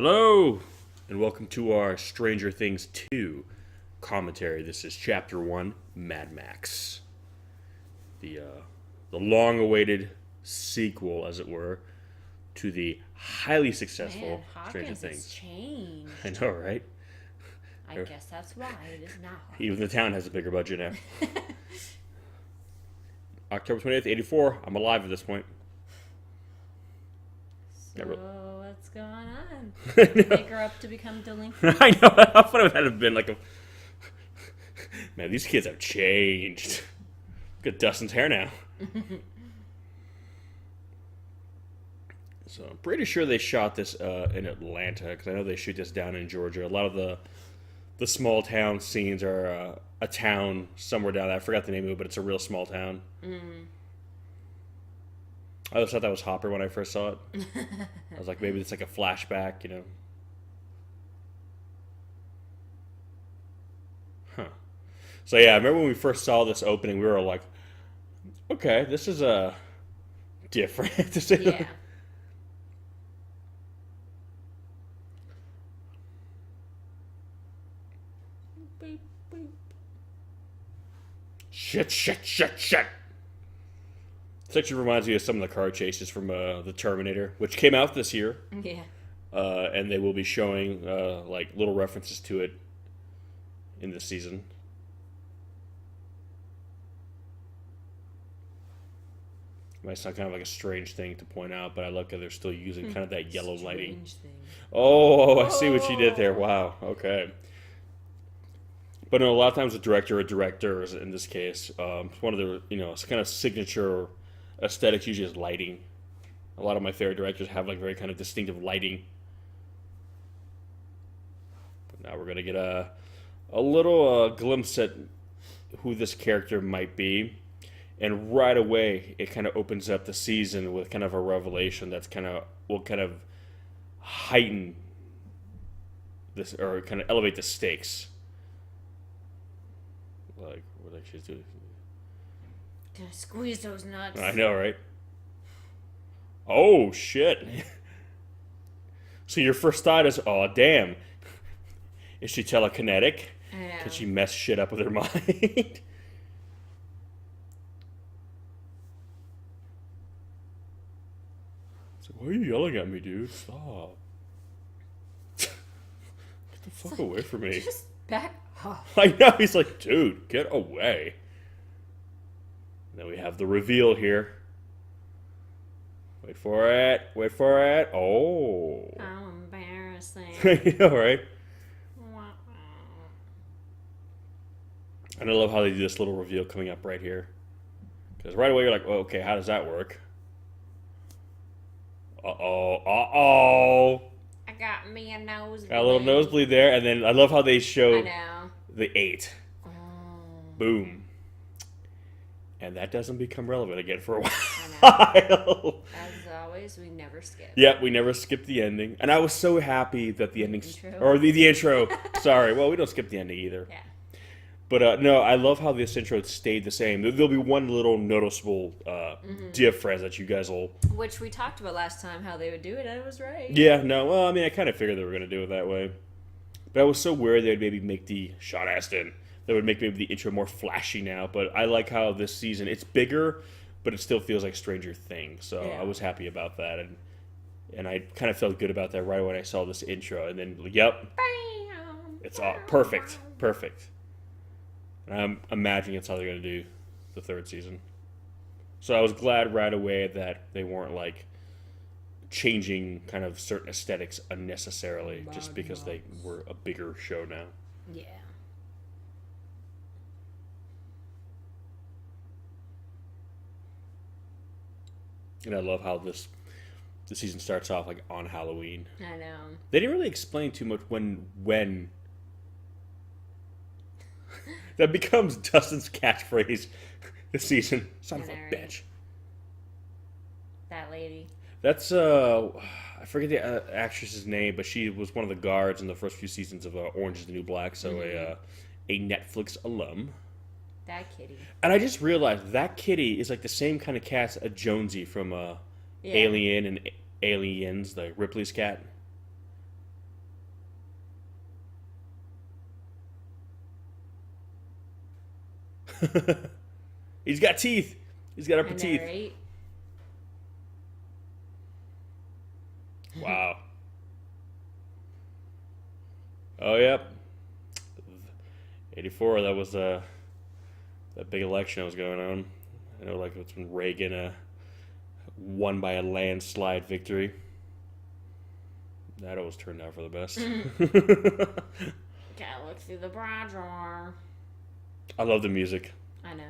Hello, and welcome to our Stranger Things 2 commentary. This is Chapter 1, Mad Max. The long-awaited sequel, as it were, to the highly successful Stranger Things. Has changed. I know, right? I guess that's why it is now. Even the town has a bigger budget now. October 28th, 84. I'm alive at this point. So, what's going on? Take her up to become delinquent? I know. How funny would that have been? Man, these kids have changed. Look at Dustin's hair now. So I'm pretty sure they shot this in Atlanta, because I know they shoot this down in Georgia. A lot of the small town scenes are a town somewhere down there. I forgot the name of it, but it's a real small town. Mm. I always thought that was Hopper when I first saw it. I was like, maybe it's like a flashback, you know. Huh. So yeah, I remember when we first saw this opening, we were like, okay, this is different. Yeah. Beep, beep. Shit. This actually reminds me of some of the car chases from the Terminator, which came out this year. Yeah. And they will be showing like little references to it in this season. Might sound kind of like a strange thing to point out, but I like that they're still using kind of that yellow lighting. Thing. Oh, I see what you did there. Wow. Okay. But no, a lot of times a director or directors, in this case, one of the, it's kind of signature aesthetics usually is lighting. A lot of my favorite directors have like very kind of distinctive lighting. But now we're going to get a little glimpse at who this character might be. And right away, it kind of opens up the season with kind of a revelation that's will kind of heighten this, or kind of elevate the stakes. Like, what she's doing. Gonna squeeze those nuts. I know, right? Oh, shit. So your first thought is, oh, damn. Is she telekinetic? I know. Can she mess shit up with her mind? So, why are you yelling at me, dude? Stop. Get the fuck away from me. Just back off. I know, he's like, dude, get away. Then we have the reveal here. Wait for it. Oh. How embarrassing. I know, right? And I love how they do this little reveal coming up right here. Because right away you're like, oh, okay, how does that work? Uh-oh. I got me a nosebleed. Got a little nosebleed there. And then I love how they show I know. the 8. Oh. Boom. And that doesn't become relevant again for a while. I know. As always, we never skip. Yep, we never skip the ending. And I was so happy that the ending... Intro? Or the intro. Sorry. Well, we don't skip the ending either. Yeah. But no, I love how this intro stayed the same. There'll be one little noticeable difference that you guys will... Which we talked about last time, how they would do it, and it was right. Yeah, no, well, I mean, I kind of figured they were going to do it that way. But I was so worried they'd maybe make the... Sean Astin. That would make maybe the intro more flashy now. But I like how this season, it's bigger, but it still feels like Stranger Things. So yeah. I was happy about that. And I kind of felt good about that right when I saw this intro. And then, yep, it's all perfect. And I'm imagining it's how they're going to do the third season. So I was glad right away that they weren't like changing kind of certain aesthetics unnecessarily just because they were a bigger show now. Yeah. And I love how the season starts off like on Halloween. I know. They didn't really explain too much when that becomes Dustin's catchphrase this season. Son of a bitch. That lady. That's I forget the actress's name, but she was one of the guards in the first few seasons of Orange Is the New Black, so a Netflix alum. That kitty. And I just realized that kitty is like the same kind of cat as Jonesy from Alien and Aliens, the Ripley's cat. He's got teeth. He's got I upper know, teeth. right? Wow. Oh, yep. 84, that was that big election that was going on. I know, like, it's when Reagan won by a landslide victory. That always turned out for the best. Gotta look through the bra drawer. I love the music. I know.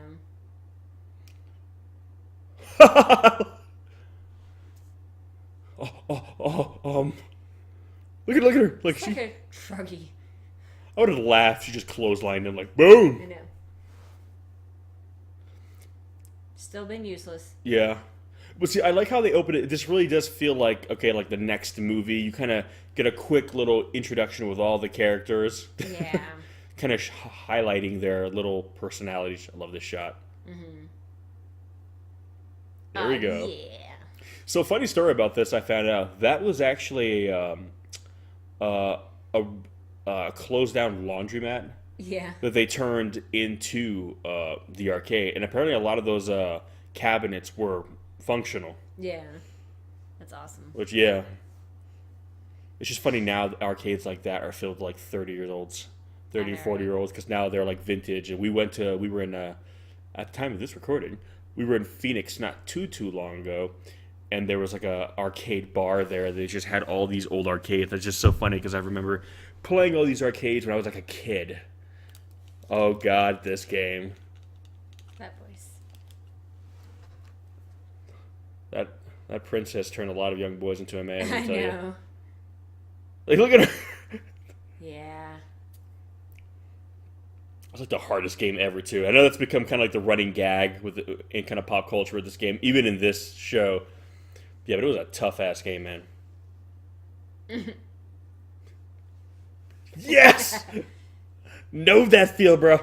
Look at her. Like It's like a shruggy. I would have laughed. She just clotheslined him like, boom. I know. Still been useless. Yeah. But see, I like how they open it. This really does feel like, okay, like the next movie. You kind of get a quick little introduction with all the characters. Yeah. Kind of highlighting their little personalities. I love this shot. Mm-hmm. There we go. Yeah. So, funny story about this, I found out. That was actually a closed down laundromat Yeah. that they turned into the arcade. And apparently a lot of those cabinets were functional. Yeah. That's awesome. Which, yeah. It's just funny now that arcades like that are filled with like 30-year-olds. 30 or 40-year-olds, because now they're like vintage. And we were in, at the time of this recording, we were in Phoenix not too long ago. And there was like a arcade bar there. They just had all these old arcades. That's just so funny because I remember playing all these arcades when I was like a kid. Oh God, this game. That voice. That princess turned a lot of young boys into a man. I tell you. know. Like, look at her. Yeah. It's like the hardest game ever too. I know that's become kind of like the running gag in kind of pop culture with this game, even in this show. Yeah, but it was a tough ass game, man. Yes. Know that feel, bro.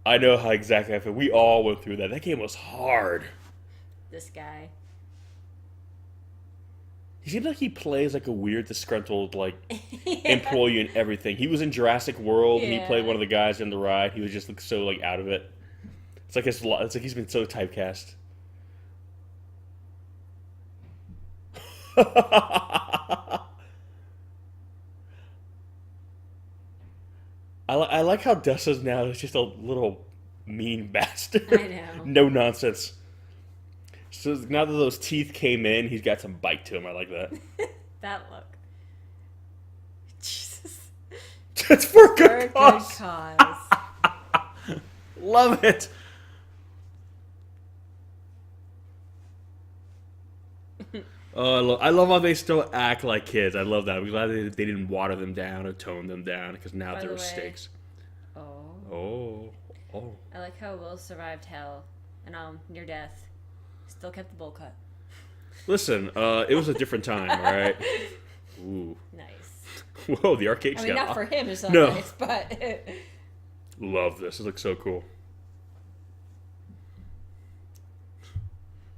I know how exactly I feel. We all went through that. That game was hard. This guy. He seems like he plays like a weird, disgruntled, like, Yeah. employee and everything. He was in Jurassic World, and he Yeah. played one of the guys in the ride. He was just like, so like out of it. It's like it's like he's been so typecast. I like how Dustin's now is just a little mean bastard. I know. No nonsense. So now that those teeth came in, he's got some bite to him. I like that. That look. Jesus. It's for For a good good cause. cause. Love it. Oh, I love how they still act like kids. I love that. I'm glad they didn't water them down or tone them down because now By they're the way- stakes. Oh. Oh. I like how Will survived hell and near death. Still kept the bowl cut. Listen, it was a different time, all right? Ooh. Nice. Whoa, the arcade's I mean, got... not for him, it's not No. nice, but... Love this. It looks so cool.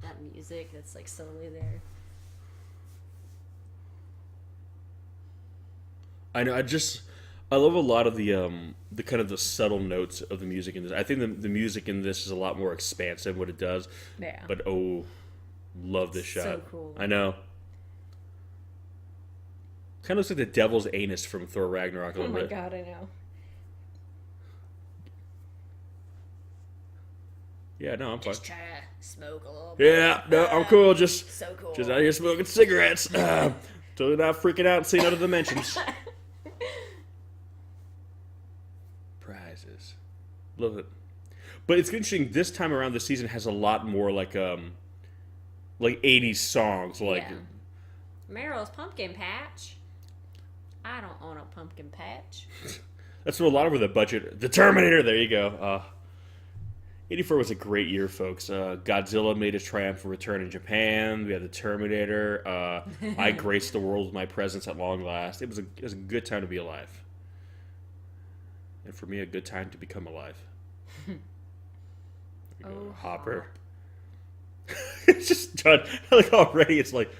that music that's like solely there. I know. I love a lot of the kind of the subtle notes of the music in this. I think the music in this is a lot more expansive what it does. Yeah. But love this shot. So cool. I know. Kind of looks like the devil's anus from Thor Ragnarok a Oh little my bit. god, I know. Yeah, no, I'm fine. Just try to smoke a little bit. Yeah, no, I'm cool. Just So cool. out here smoking cigarettes. Totally not freaking out and seeing other dimensions. Prizes. Love it. But it's interesting, this time around the season has a lot more like 80s songs. Like Yeah. Meryl's pumpkin patch. I don't own a pumpkin patch. that's what a lot of the budget. The Terminator, there you go. 84 was a great year, folks. Godzilla made his triumphant return in Japan. We had the Terminator. I graced the world with my presence at long last. It was a good time to be alive. And for me, a good time to become alive. Oh, Hopper. It's just done. Like already, it's like...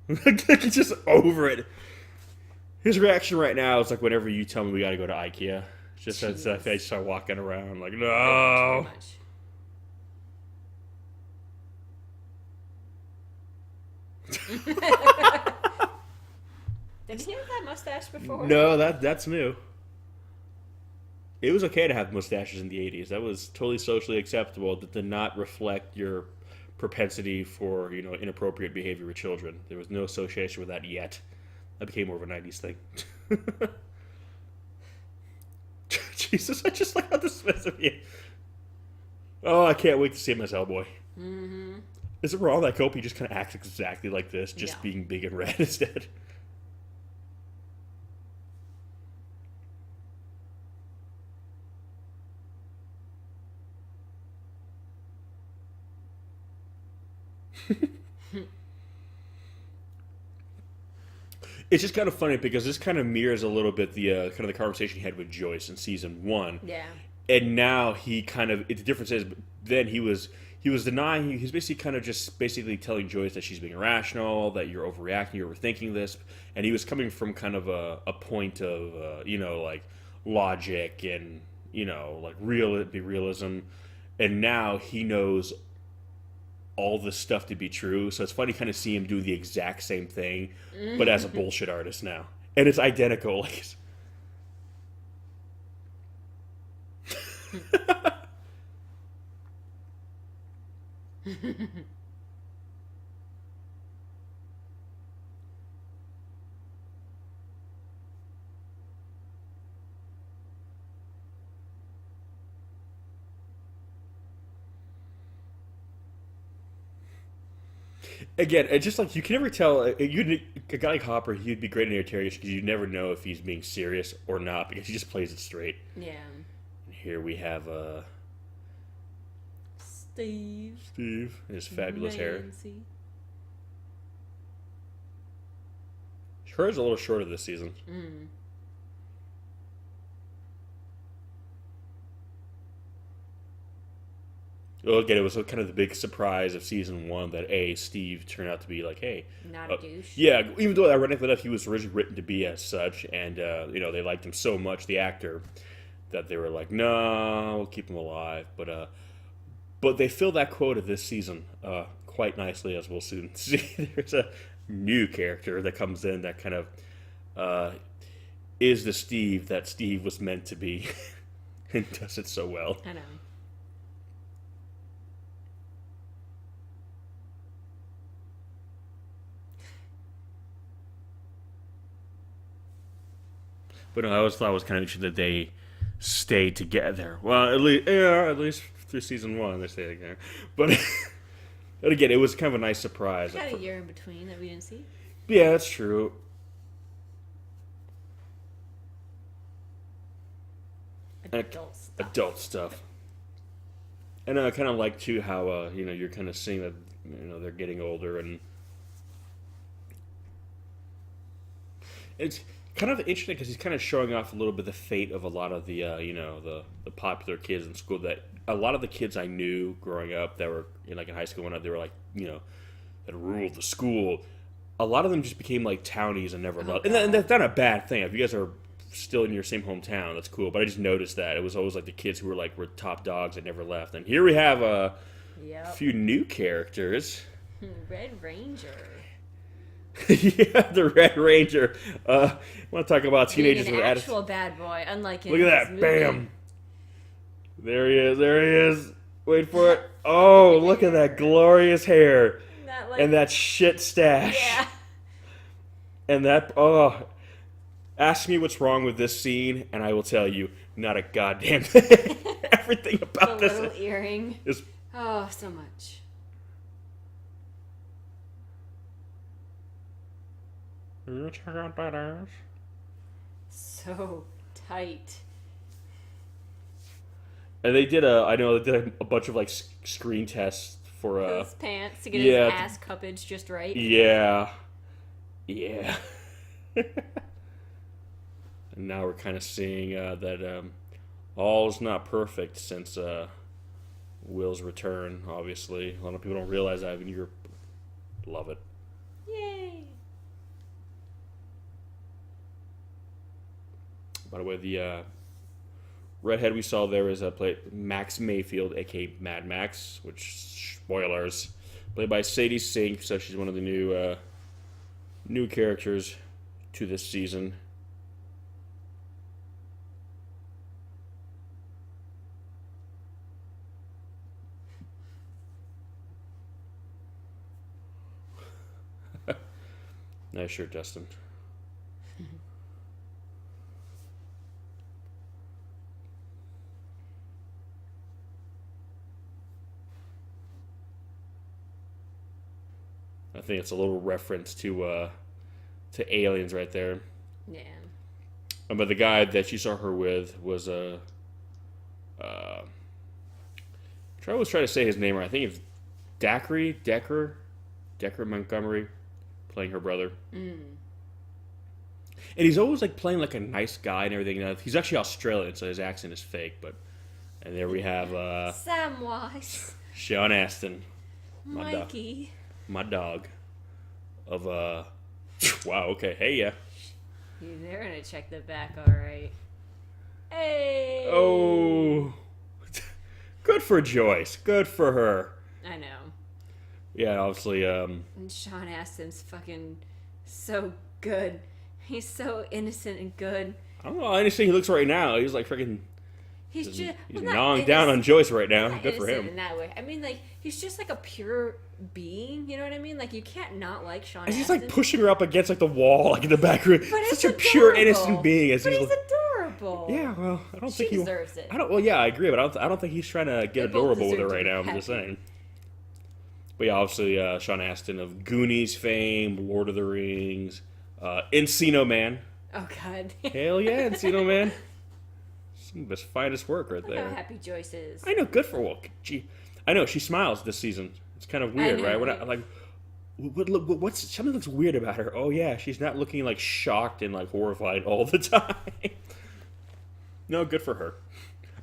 Just over it. His reaction right now is like whenever you tell me we got to go to IKEA. Just as I start walking around like, no. Did he have that mustache before? No, that's new. It was okay to have mustaches in the 80s. That was totally socially acceptable. That did not reflect your propensity for, inappropriate behavior with children. There was no association with that yet. That became more of a 90s thing. Jesus, I just like how dismissive you. Oh, I can't wait to see him as Hellboy. Mm-hmm. Is it wrong that Kopi just kind of acts exactly like this, just No. being big and red instead? It's just kind of funny because this kind of mirrors a little bit the kind of the conversation he had with Joyce in season 1. Yeah. And now he kind of, the difference is, then he was denying, he's basically kind of just basically telling Joyce that she's being irrational, that you're overreacting, you're overthinking this. And he was coming from kind of a point of, like logic and, like realism. And now he knows all this stuff to be true. So it's funny kind of see him do the exact same thing, but as a bullshit artist now. And it's identical. Like, again, it's just like you can never tell. A guy like Hopper, he'd be great in interrogation because you never know if he's being serious or not because he just plays it straight. Yeah. And here we have Steve. His fabulous hair. Nancy. Hers a little shorter this season. Mm. Well, again, it was kind of the big surprise of season 1 that Steve turned out to be like, hey, Not a douche. yeah. Even though ironically enough, he was originally written to be as such, and they liked him so much, the actor, that they were like, no, we'll keep him alive. But they fill that quota this season quite nicely, as we'll soon see. There's a new character that comes in that kind of is the Steve that Steve was meant to be, and does it so well. I know. But no, I always thought it was kind of interesting that they stayed together. Well, at least through season 1 they stayed together. But again, it was kind of a nice surprise. Got a year in between that we didn't see. Yeah, that's true. Adult stuff. And I kind of like too how you're kind of seeing that they're getting older, and it's kind of interesting because he's kind of showing off a little bit the fate of a lot of the the popular kids in school. That a lot of the kids I knew growing up that were in high school when they were that ruled the school. A lot of them just became like townies and never left. And that's not a bad thing. If you guys are still in your same hometown, that's cool. But I just noticed that it was always like the kids who were top dogs that never left. And here we have a few new characters. Red Ranger. Yeah, the Red Ranger. I want to talk about teenagers Being with an attitude. actual bad boy, unlike in Look at that! this Bam! movie. There he is. There he is. Wait for it. Oh, look at that glorious hair and that shit stash. Yeah. And that ask me what's wrong with this scene, and I will tell you, not a goddamn thing. Everything about the this little earring. is So much. You check out that ass. So tight. And they did a bunch of screen tests for His pants to get yeah, his ass cuppage just right. yeah. And now we're kind of seeing that all's not perfect since Will's return. Obviously, a lot of people don't realize that. Even you love it. Yay! By the way, the redhead we saw there is played Max Mayfield, aka Mad Max, which, spoilers, played by Sadie Sink, so she's one of the new characters to this season. Nice shirt, Dustin. I think it's a little reference to Aliens right there. Yeah. But the guy that you saw her with was I always try to say his name right. I think it's Decker Montgomery, playing her brother. And he's always like playing like a nice guy and everything. He's actually Australian, so his accent is fake. And there we have Samwise. Sean Astin, Mikey. my dog. Of wow, okay, hey, yeah. They're gonna check the back, all right. Hey. Oh, good for Joyce. Good for her. I know. Yeah, obviously. And Sean Astin's fucking so good. He's so innocent and good. I don't know how innocent he looks right now. He's like freaking. He's gnawing down on Joyce right now. Good for him. In that way, I mean, like he's just like a pure being. You know what I mean? Like you can't not like Sean. And he's Astin. like pushing her up against like the wall, like in the back room. But Such it's a pure innocent being. But he's adorable. Yeah, well, I don't think he deserves it. Well, yeah, I agree, but I don't think he's trying to get adorable with her right now. I'm just saying. But yeah, obviously Sean Astin of Goonies fame, Lord of the Rings, Encino Man. Oh God. Hell yeah, Encino Man. Some of his finest work right there. How happy Joyce is. I know, good for her. Gee, I know she smiles this season. It's kind of weird, right? I'm like, what's something looks weird about her? Oh yeah, she's not looking like shocked and like horrified all the time. No, good for her.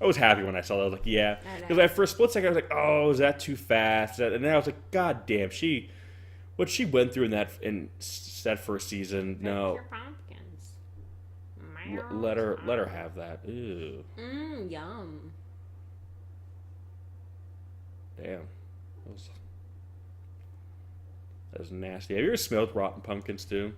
I was happy when I saw that. I was like, yeah, because for a split second I was like, oh, is that too fast? And then I was like, God damn, what she went through in that first season. No, let her have that. Ew. Yum. Damn. That was nasty. Have you ever smelled rotten pumpkins too?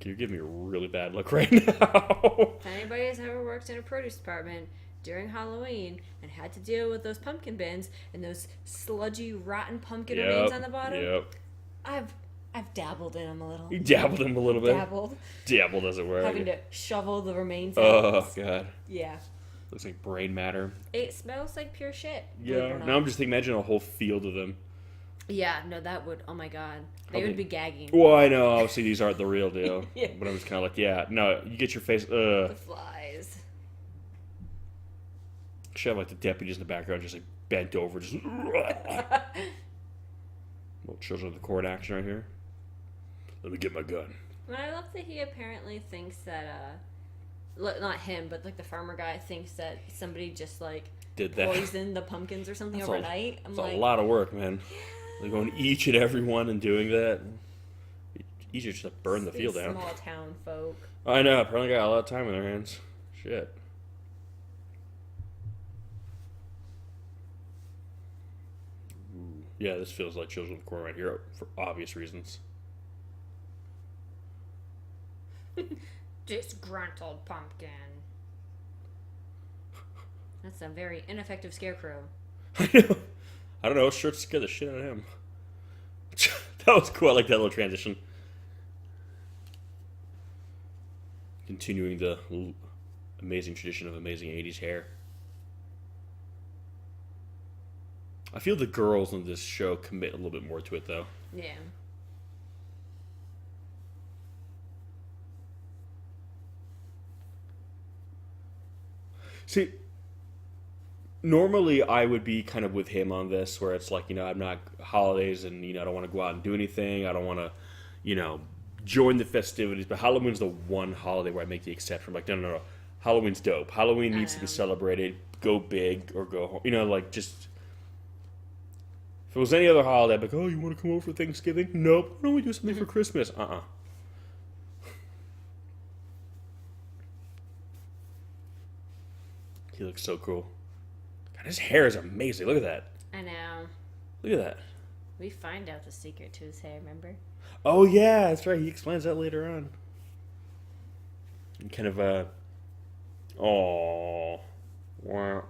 You're giving me a really bad look right now. If anybody has ever worked in a produce department during Halloween and had to deal with those pumpkin bins and those sludgy, rotten pumpkin remains on the bottom, I've dabbled in them a little. You dabbled in them a little bit? Dabbled, as it were. Having to shovel the remains out. Oh, God. Yeah. Looks like brain matter. It smells like pure shit. Yeah. Now I'm just imagining a whole field of them. Yeah, no, that would, oh my God. They would be gagging. Well, I know, obviously these aren't the real deal. Yeah. But I'm just kind of like, yeah, no, you get your face, The flies. Should have like the deputies in the background just like bent over, just little children of the court action right here. Let me get my gun. Well, I love that he apparently thinks that, not him, but like the farmer guy thinks that somebody just like did that. Poisoned the pumpkins or something overnight. It's like, a lot of work, man. Yeah. Like going each and every one and doing that. Easier just to burn the field down. Small town folk. I know. Apparently got a lot of time in their hands. Shit. Ooh. Yeah, this feels like Children of the Corn right here for obvious reasons. Disgruntled pumpkin. That's a very ineffective scarecrow. I know. I don't know. Sure scared the shit out of him. That was cool. I like that little transition. Continuing the amazing tradition of amazing 80s hair. I feel the girls in this show commit a little bit more to it, though. Yeah. See, normally I would be kind of with him on this, where it's like, I'm not holidays and, I don't want to go out and do anything. I don't want to, join the festivities. But Halloween's the one holiday where I make the exception. I'm like, no. Halloween's dope. Halloween needs to be celebrated. Go big or go home. Like just... If it was any other holiday, I'd be like, oh, you want to come over for Thanksgiving? Nope. Why don't we do something for Christmas? He looks so cool. God, his hair is amazing. Look at that. I know. Look at that. We find out the secret to his hair, remember? Oh, yeah, that's right. He explains that later on. And kind of, wah, wah.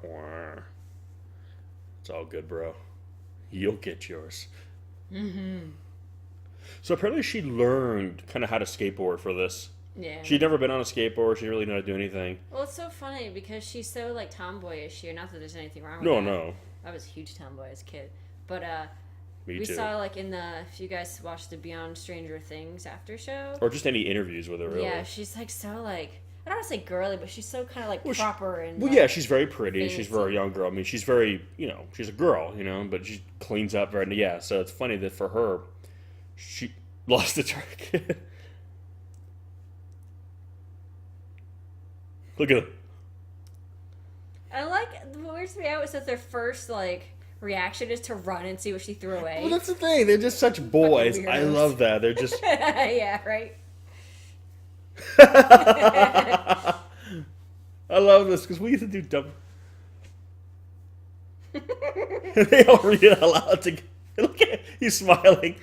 It's all good, bro. You'll get yours. Mm-hmm. So apparently she learned kind of how to skateboard for this. Yeah. She'd never been on a skateboard. She didn't really know how to do anything. Well, it's so funny because she's so, like, tomboyish here. Not that there's anything wrong with No, that. no. I was a huge tomboy as a kid. But, Me we too. saw, like, if you guys watched the Beyond Stranger Things after show. Or just any interviews with her, really. Yeah, she's, like, so, like, I don't want to say girly, but she's so kind of, like, proper and, well, like, yeah, she's very pretty. fancy. She's for a young girl. I mean, she's very, she's a girl, but she cleans up very, yeah. So it's funny that for her, she lost the track. Look at her. I like, what weirds me out is that their first, like, reaction is to run and see what she threw away. Well, that's the thing. They're just such boys. Fucking I weirdos. love that. They're just... Yeah, right? I love this because we used to do dumb... They all read it aloud to... Look at he's smiling.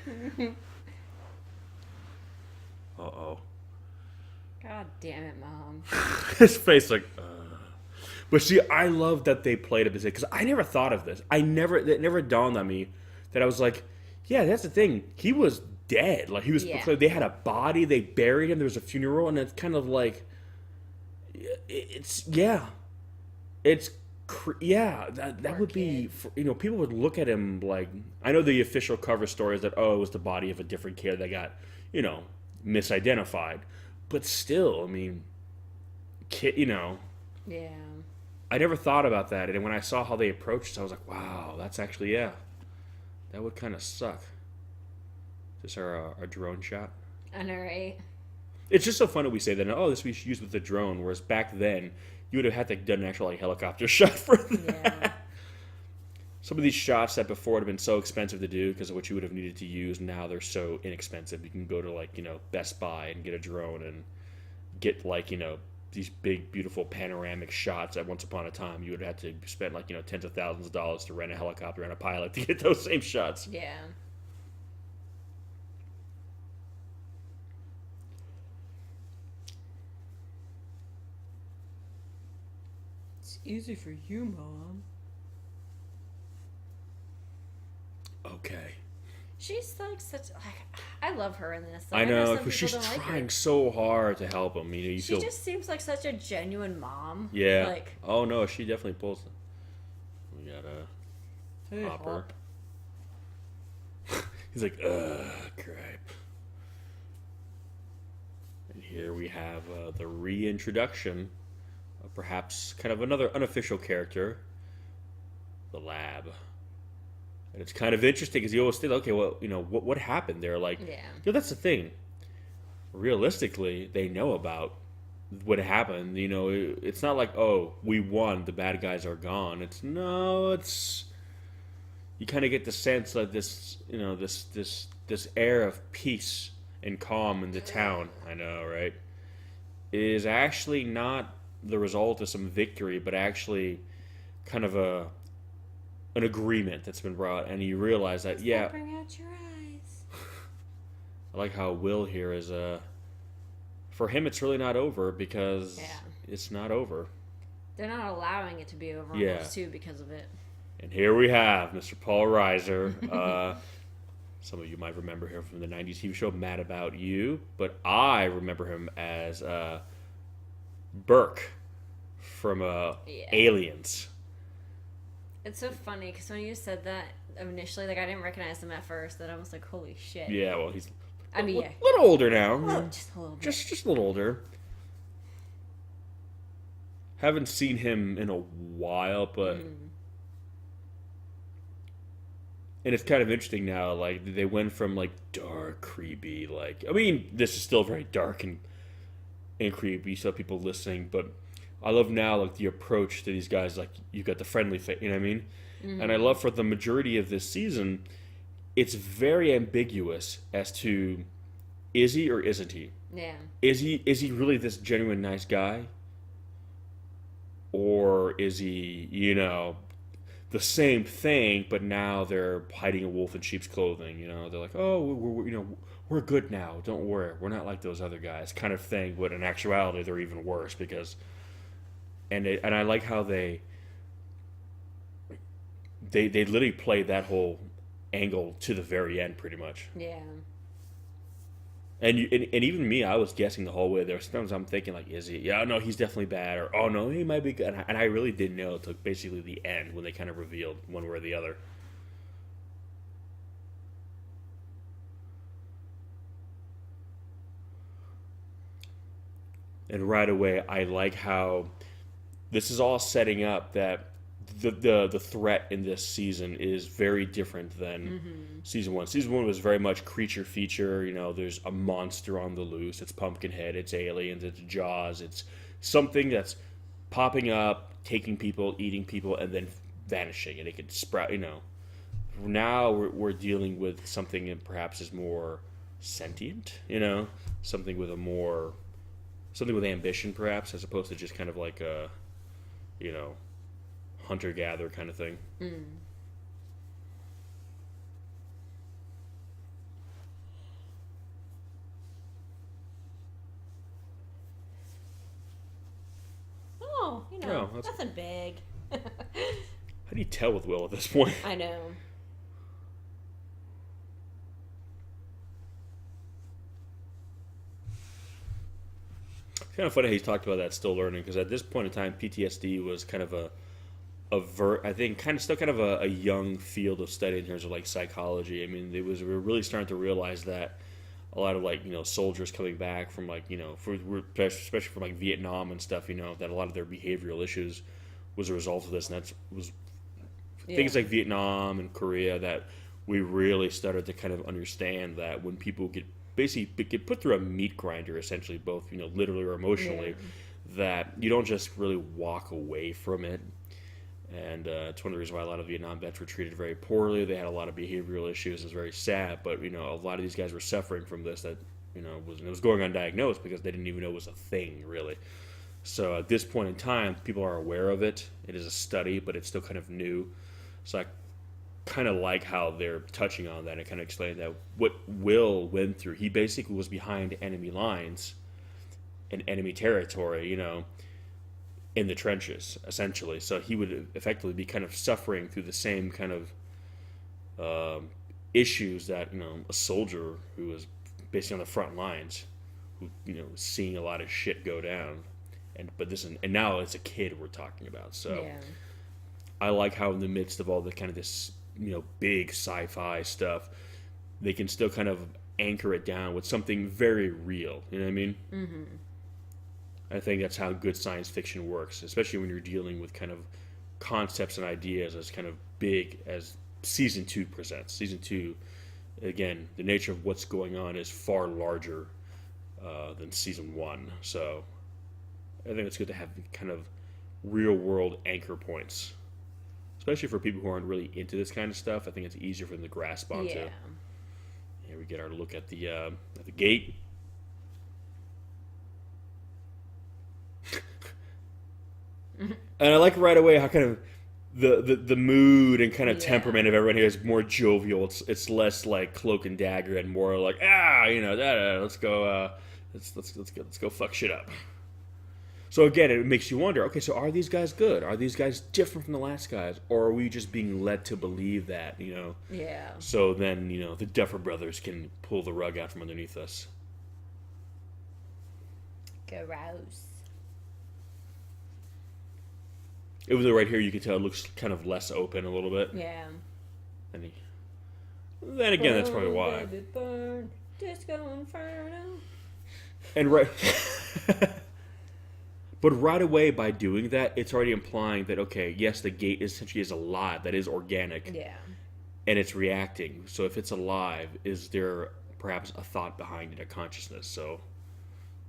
Uh-oh. God damn it, Mom. His face like... But see, I love that they played it because I never thought of this. It never dawned on me that I was like, yeah, that's the thing. He was dead. Like he was. Yeah. They had a body. They buried him. There was a funeral, and it's kind of like, it's yeah, it's yeah. That Poor would be people would look at him like I know the official cover story is that it was the body of a different kid that got misidentified, but still, I mean, kid, Yeah. I never thought about that, and when I saw how they approached it, I was like, wow, that's actually, that would kind of suck. Is this our drone shot? I know, right? It's just so funny we say that, this we should use with the drone, whereas back then, you would have had to have done an actual helicopter shot for that. Yeah. Some of these shots that before would have been so expensive to do because of what you would have needed to use, now they're so inexpensive. You can go to, Best Buy and get a drone and get, these big, beautiful panoramic shots that once upon a time you would have had to spend tens of thousands of dollars to rent a helicopter and a pilot to get those same shots. Yeah. It's easy for you, Mom. Okay. She's I love her in this. I know, some because people she's don't like her. trying so hard to help him. You She feel... just seems like such a genuine mom. Yeah. Oh, no, she definitely pulls it. We got Hey, Hopper. He's like, gripe. And here we have the reintroduction of perhaps kind of another unofficial character, the lab. And it's kind of interesting because you always think, okay, well, what happened there? That's the thing. Realistically, they know about what happened. It's not like, we won, the bad guys are gone. You kind of get the sense that this air of peace and calm in the town, I know, right, is actually not the result of some victory, but actually kind of an agreement that's been brought, and you realize that, Bring out your eyes. I like how Will here is, for him it's really not over because it's not over. They're not allowing it to be over Yeah. almost too because of it. And here we have Mr. Paul Reiser. Some of you might remember him from the 90s TV show Mad About You, but I remember him as Burke from Aliens. It's so funny because when you said that initially, I didn't recognize him at first. Then I was like, "Holy shit!" Yeah, well, he's a little older now. just a little bit. Just a little older. Haven't seen him in a while, but and it's kind of interesting now. They went from dark, creepy. This is still very dark and creepy. So people listening, but I love now the approach to these guys. You've got the friendly face, you know what I mean? Mm-hmm. And I love for the majority of this season, it's very ambiguous as to is he or isn't he? Yeah. Is he really this genuine nice guy? or is he, the same thing, but now they're hiding a wolf in sheep's clothing? They're like, oh, we're good now. Don't worry, we're not like those other guys, kind of thing. But in actuality, they're even worse because, and I like how they literally play that whole angle to the very end, pretty much. Yeah. And even me, I was guessing the whole way there. Sometimes I'm thinking, like, is he? Yeah, no, he's definitely bad. Or, oh, no, he might be good. And I really didn't know until basically the end when they kind of revealed one way or the other. And right away, I like how this is all setting up that the threat in this season is very different than season one. Season one was very much creature feature. There's a monster on the loose. It's Pumpkinhead. It's aliens. It's Jaws. It's something that's popping up, taking people, eating people, and then vanishing. And it could sprout. Now we're dealing with something that perhaps is more sentient. Something with ambition, perhaps, as opposed to just kind of like a, hunter-gatherer kind of thing. Oh, nothing big. How do you tell with Will at this point? I know. It's kind of funny how he's talked about that still learning, because at this point in time, PTSD was kind of I think still kind of a young field of study in terms of like psychology. I mean, we were really starting to realize that a lot of like soldiers coming back from like especially from like Vietnam and stuff, that a lot of their behavioral issues was a result of this, and that was things like Vietnam and Korea that we really started to kind of understand that when people get put through a meat grinder, essentially, both literally or emotionally, that you don't just really walk away from it. And it's one of the reasons why a lot of Vietnam vets were treated very poorly. They had a lot of behavioral issues. It was very sad, but a lot of these guys were suffering from this that it was going undiagnosed because they didn't even know it was a thing, really. So at this point in time, people are aware of it. It is a study, but it's still kind of new. So I kind of like how they're touching on that and kind of explaining that what Will went through. He basically was behind enemy lines in enemy territory, in the trenches, essentially. So he would effectively be kind of suffering through the same kind of issues that, a soldier who was basically on the front lines, who, seeing a lot of shit go down. And now it's a kid we're talking about. So I like how in the midst of all the kind of this, big sci-fi stuff, they can still kind of anchor it down with something very real. You know what I mean? Mm-hmm. I think that's how good science fiction works, especially when you're dealing with kind of concepts and ideas as kind of big as Season 2 presents. Season 2, again, the nature of what's going on is far larger than Season 1. So I think it's good to have kind of real-world anchor points, especially for people who aren't really into this kind of stuff. I think it's easier for them to grasp onto. Yeah. Here we get our look at the gate. And I like right away how kind of the mood and kind of temperament of everyone here is more jovial. It's less like cloak and dagger and more like let's go let's go fuck shit up. So again, it makes you wonder. Okay, so are these guys good? Are these guys different from the last guys, or are we just being led to believe that? Yeah. So then the Duffer Brothers can pull the rug out from underneath us. Gross. Even though right here you can tell it looks kind of less open a little bit. Yeah. And then again, that's probably why. Baby, burn, disco inferno. And right, but right away by doing that, it's already implying that okay, yes, the gate essentially is alive, that is organic. Yeah. And it's reacting. So if it's alive, is there perhaps a thought behind it, a consciousness? So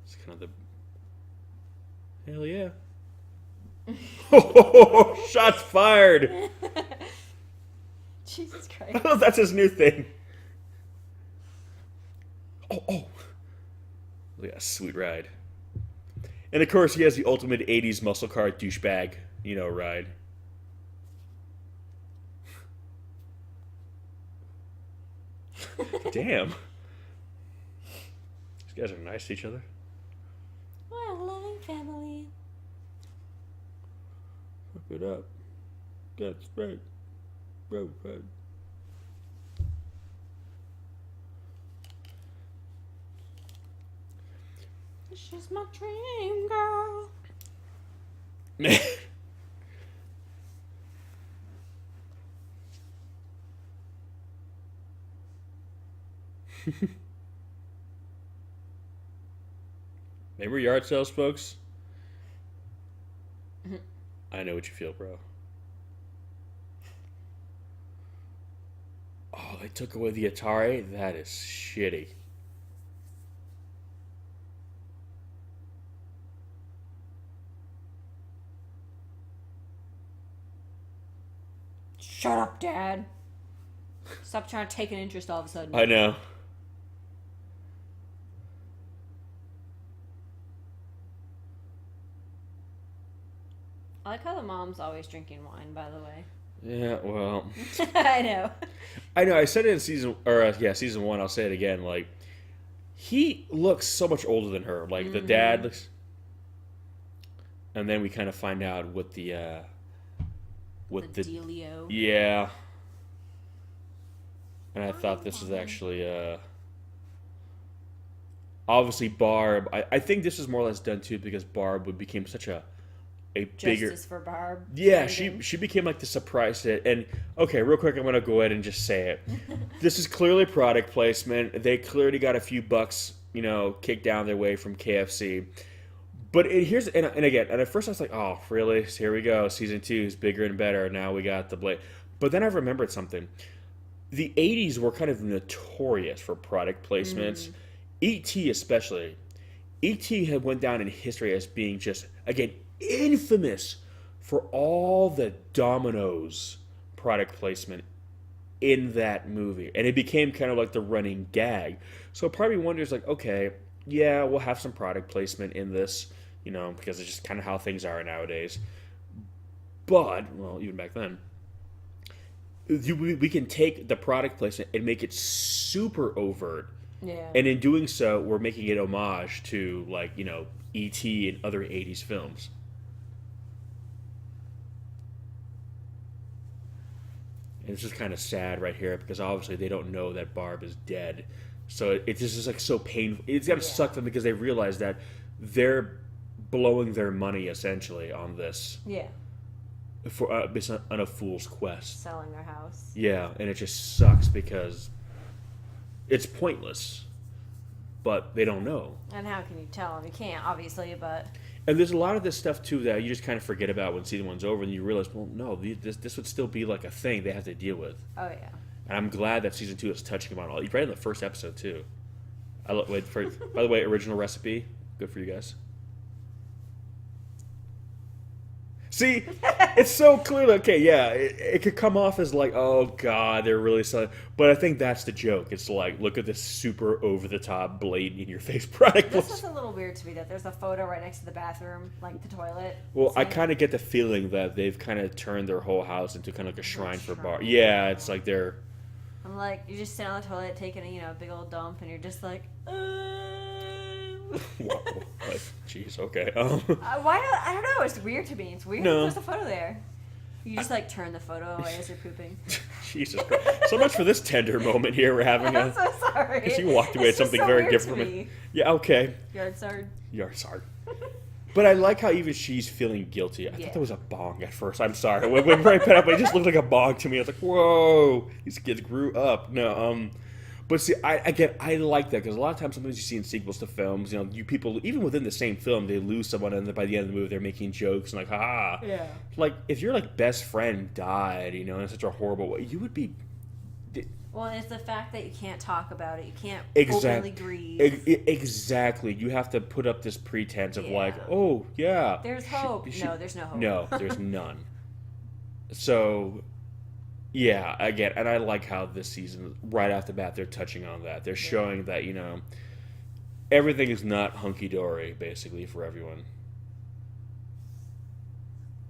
it's kind of the hell yeah. Oh, shots fired. Jesus Christ. That's his new thing. Oh. Look at that sweet ride. And of course, he has the ultimate 80s muscle car douchebag, ride. Damn. These guys are nice to each other. What a loving family. Fuck it up. That's right. Right. She's my dream girl. Remember yard sales, folks? I know what you feel, bro. Oh, they took away the Atari? That is shitty. Shut up, Dad. Stop trying to take an interest all of a sudden. I know. I like how the mom's always drinking wine, by the way. Yeah, well. I know. I said it in season 1. I'll say it again. Like, he looks so much older than her. Like, the dad looks. And then we kind of find out what the dealio. Yeah. And I thought this was actually obviously Barb. I think this was more or less done too because Barb became such a bigger Justice for Barb. Yeah, she became like the surprise hit. And okay, real quick, I'm gonna go ahead and just say it. This is clearly product placement. They clearly got a few bucks, kicked down their way from KFC. But here's and again, and at first I was like, oh, really? So here we go. Season 2 is bigger and better. Now we got the blade. But then I remembered something. The 80s were kind of notorious for product placements. E.T. especially. E.T. had went down in history as being just, again, infamous for all the Domino's product placement in that movie. And it became kind of like the running gag. So part of me wonders, like, okay, yeah, we'll have some product placement in this, because it's just kind of how things are nowadays. But, well, even back then, we can take the product placement and make it super overt. Yeah. And in doing so, we're making it homage to, like, E.T. and other 80s films. And it's just kind of sad right here because obviously they don't know that Barb is dead. So it's just like so painful. It's got to suck them because they realize that they're blowing their money essentially on this. Yeah. Based on a fool's quest. Selling their house. Yeah, and it just sucks because it's pointless, but they don't know. And how can you tell them? You can't, obviously, but... And there's a lot of this stuff, too, that you just kind of forget about when season 1's over, and you realize, well, no, this would still be like a thing they have to deal with. Oh, yeah. And I'm glad that season 2 is touching them on all. Right in the first episode, too. By the way, original recipe. Good for you guys. See, it's so clearly, okay, yeah, it could come off as like, oh, God, they're really selling. But I think that's the joke. It's like, look at this super over-the-top, blatant, in-your-face product. This was a little weird to me that there's a photo right next to the bathroom, like the toilet. Well, I kind of get the feeling that they've kind of turned their whole house into kind of like a shrine for Barb. Yeah, it's like they're... I'm like, you just sit on the toilet taking a big old dump, and you're just like, Whoa, like, jeez, okay. why not? I don't know. It's weird to me. It's weird. No. There's a photo there. You just like turn the photo away as you're pooping. Jesus Christ. So much for this tender moment here we're having. I'm so sorry. Because you walked away with something so very weird different to from me. it. Yeah, okay. Yard sard. You're sorry. But I like how even she's feeling guilty. I thought that was a bong at first. I'm sorry. When I put up, it just looked like a bong to me. I was like, whoa, these kids grew up. No, but see, I like that because a lot of times, sometimes you see in sequels to films, you people, even within the same film, they lose someone, and then by the end of the movie, they're making jokes and like, ha. Yeah. Like, if your like best friend died, in such a horrible way, you would be. Well, it's the fact that you can't talk about it. You can't openly grieve. Exactly. You have to put up this pretense of like, oh, yeah. There's hope. No, there's no hope. No, there's none. So, yeah, again, and I like how this season, right off the bat, they're touching on that. They're showing that, everything is not hunky-dory, basically, for everyone.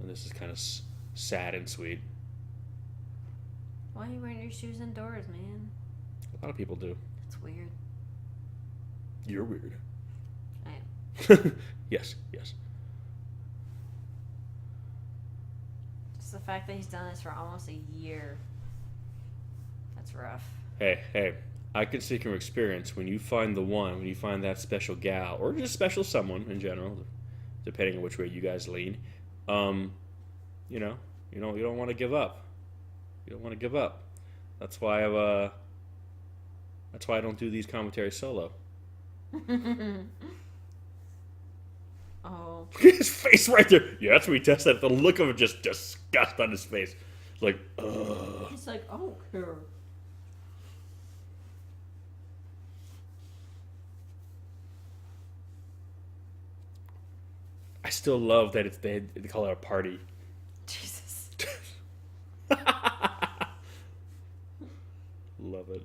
And this is kind of sad and sweet. Why are you wearing your shoes indoors, man? A lot of people do. That's weird. You're weird. I am. Yes. Just the fact that he's done this for almost a year. That's rough. Hey. I can speak from experience. When you find when you find that special gal, or just special someone in general, depending on which way you guys lean, you don't want to give up. You don't want to give up. That's why I don't do these commentaries solo. Oh. His face right there. Yeah, that's what he tested. The look of just disgust on his face. It's like, ugh. He's like, I don't care. I still love that they call it a party. Jesus. Love it.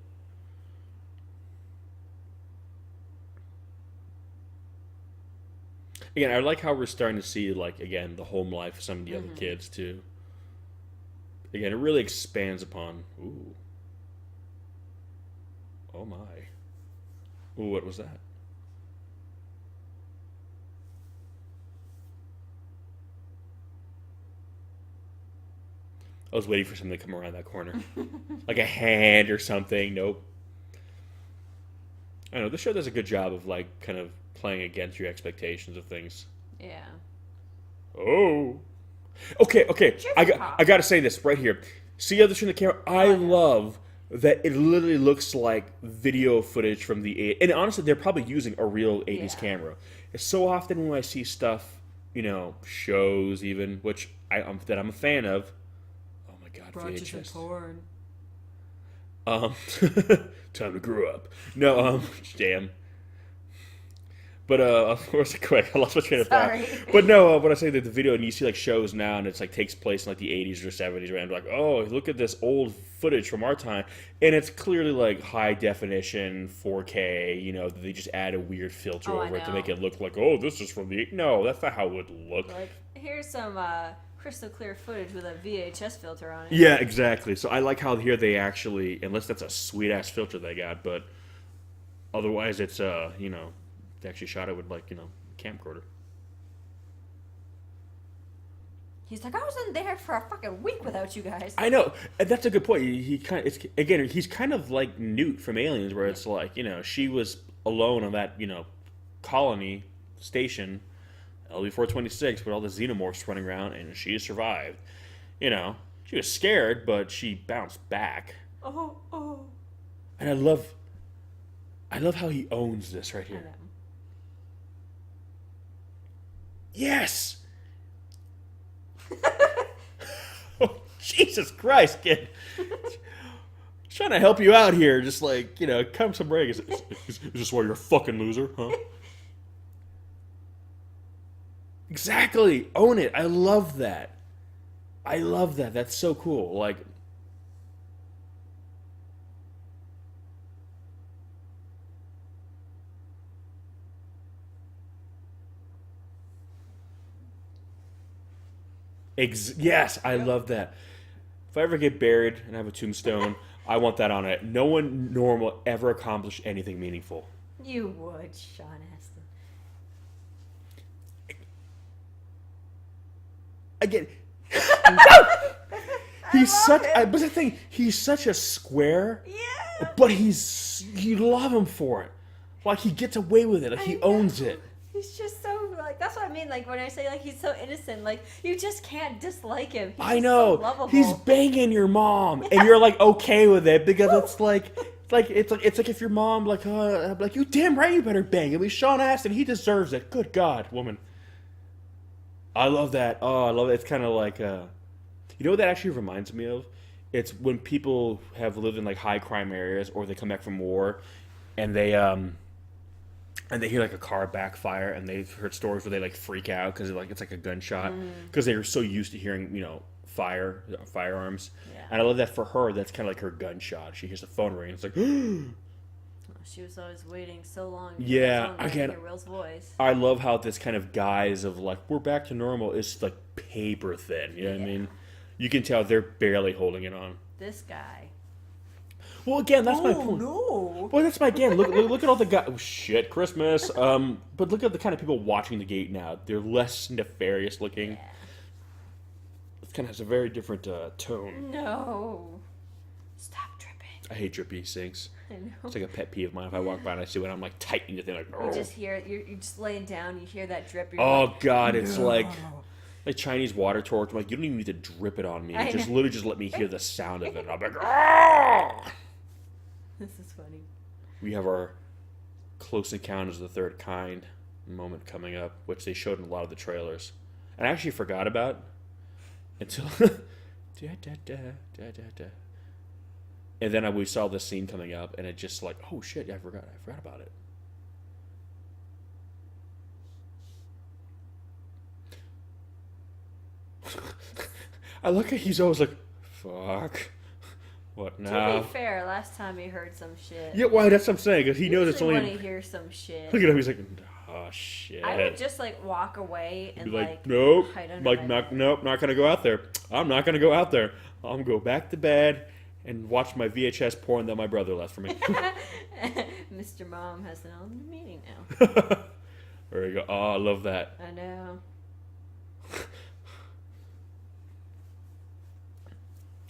Again, I like how we're starting to see, like, again, the home life of some of the other kids, too. Again, it really expands upon... Ooh. Oh, my. Ooh, what was that? I was waiting for something to come around that corner. Like a hand or something. Nope. I don't know. This show does a good job of, like, kind of playing against your expectations of things. Yeah. Oh. Okay. I got to say this right here. See how this from the camera? I love that it literally looks like video footage from the 80s. And honestly, they're probably using a real 80s camera. It's so often when I see stuff, shows even, which I'm a fan of. Oh my God, brought VHS. you some porn. Time to grow up. No, damn. But of course, quick, I lost my train of thought. But no, when I say that the video, and you see like shows now, and it's like takes place in like the 80s or 70s, right? And like, oh, look at this old footage from our time, and it's clearly like high definition 4K. They just add a weird filter over it to make it look like, oh, this is from the. No, that's not how it would look. Like, here's some crystal clear footage with a VHS filter on it. Yeah, exactly. So I like how here they actually, unless that's a sweet ass filter they got, but otherwise it's they actually shot it with like camcorder. He's like, I wasn't there for a fucking week without you guys. I know, and that's a good point. He kind of, he's kind of like Newt from Aliens, where it's like she was alone on that colony station, LV-426, with all the xenomorphs running around, and she survived. She was scared, but she bounced back. Oh. And I love how he owns this right here. Yes. Oh, Jesus Christ, kid. Trying to help you out here, just like, come some break. Is this why you're a fucking loser, huh? Exactly. Own it. I love that. That's so cool. Like, yes, I love that. If I ever get buried and I have a tombstone, I want that on it. No one normal ever accomplished anything meaningful. You would, Sean Astin. Again, but the thing, he's such a square. Yeah. But you love him for it. Like, he gets away with it. Like, he owns it. He's just so, like, that's what I mean, like, when I say, like, he's so innocent, like, you just can't dislike him. I know. So lovable. He's banging your mom, and you're, like, okay with it, because it's like if your mom, like, you damn right you better bang him. He's Sean Astin. He deserves it. Good God, woman. I love that. Oh, I love it. It's kind of like, you know what that actually reminds me of? It's when people have lived in, like, high crime areas, or they come back from war, and they hear like a car backfire, and they've heard stories where they like freak out because it's like a gunshot, because they were so used to hearing firearms. Yeah. And I love that for her. That's kind of like her gunshot. She hears the phone ring. It's like, She was always waiting so long. Yeah, again, hear Will's voice. I love how this kind of guise of like we're back to normal is like paper thin. You know what I mean? You can tell they're barely holding it on. This guy. Well, again, that's my point. No. Well, that's my again. Look at all the guys. Oh shit, Christmas. But look at the kind of people watching the gate now. They're less nefarious looking. Yeah. It kind of has a very different tone. No. Stop dripping. I hate drippy sinks. I know. It's like a pet peeve of mine. If I walk by and I see it, I'm like tightening the thing. Like, oh. You just hear you're just laying down. You hear that drip. Oh like, God, it's no. like Chinese water torch. I'm like, you don't even need to drip it on me. Just literally just let me hear the sound of it. And I'm like, ah! This is funny. We have our Close Encounters of the Third Kind moment coming up, which they showed in a lot of the trailers. And I actually forgot about until and then we saw this scene coming up, and it just like, oh shit, yeah, I forgot about it. I look at he's always like, fuck. What now? To be fair, last time he heard some shit. Yeah, why? That's what I'm saying. Because he knows it's only. When he hears some shit. Look at him. He's like, oh shit. I would just like walk away and be like, nope. hide under Like, my nope, not gonna go out there. I'm not gonna go out there. I'm gonna go back to bed and watch my VHS porn that my brother left for me. Mr. Mom has an own meaning now. There you go. Oh, I love that. I know.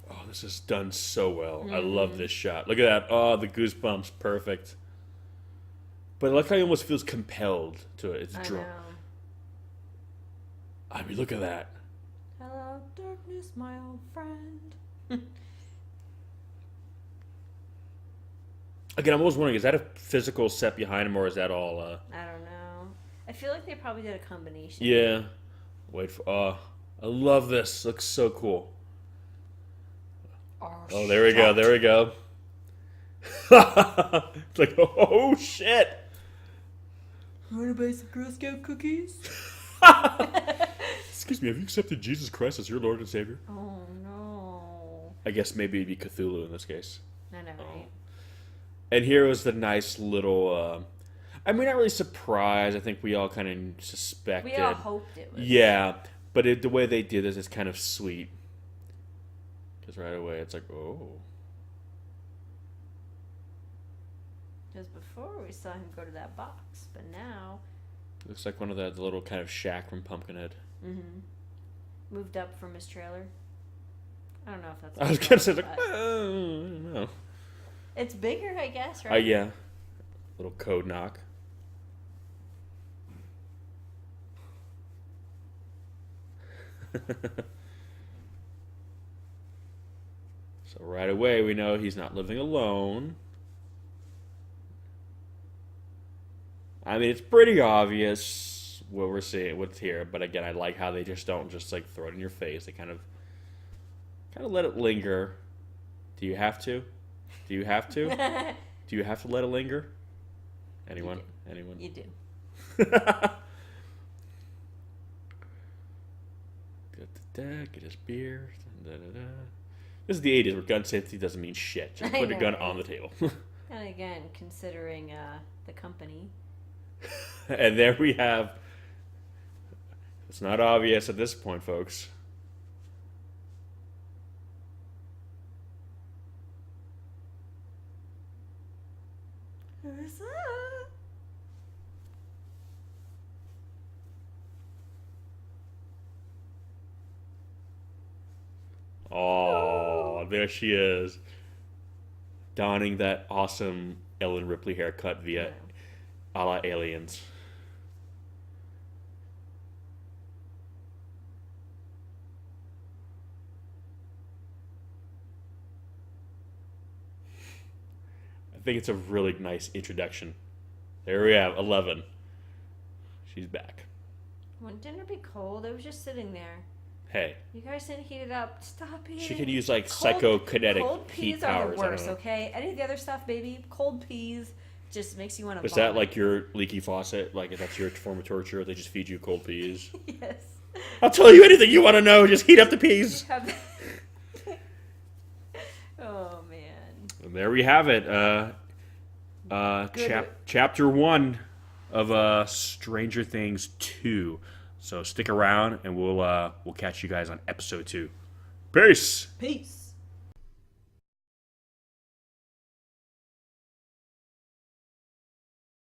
Oh, this is done so well. I love this shot. Look at that. Oh, the goosebumps. Perfect. But I like how he almost feels compelled to it. It's I know. I mean, look at that. Hello, darkness, my old friend. Again, I'm always wondering, is that a physical set behind him, or is that all... I don't know. I feel like they probably did a combination. Yeah. Wait for... I love this. Looks so cool. Oh, there we go. There we go. It's like, oh, shit. You want to buy some Girl Scout cookies? Excuse me, have you accepted Jesus Christ as your Lord and Savior? Oh, no. I guess maybe it'd be Cthulhu in this case. I know, right? And here was the nice little... I mean, not really surprised. I think we all kind of suspected. We all hoped it was. Yeah, but the way they did this is kind of sweet. Because right away it's like, oh. Because before we saw him go to that box, but now... Looks like one of the little kind of shack from Pumpkinhead. Mm-hmm. Moved up from his trailer. I don't know if that's... I was going to say, like, I don't know. It's bigger, I guess, right? Yeah. Little code knock. So right away we know he's not living alone. I mean, it's pretty obvious what we're seeing, what's here. But again, I like how they just don't just like throw it in your face. They kind of let it linger. Do you have to? Do you have to? Do you have to let it linger? Anyone? Anyone? You do. Get his beer. This is the 80s where gun safety doesn't mean shit. Just put a gun on the table. And again, considering the company. And there we have... It's not obvious at this point, folks. Who's that? Oh, there she is. Donning that awesome Ellen Ripley haircut via a la Aliens. I think it's a really nice introduction. There we have 11. She's back. Wouldn't dinner be cold? I was just sitting there. Hey. You guys didn't heat it up. Stop it. She could use like psychokinetic cold heat peas powers. are the worst, okay? Any of the other stuff, baby, cold peas just makes you want to Was that like your leaky faucet? Like if that's your form of torture, they just feed you cold peas? Yes. I'll tell you anything you want to know. Just heat up the peas. Oh, man. And there we have it. Chapter 1 of Stranger Things 2. So stick around, and we'll catch you guys on episode 2. Peace. Peace.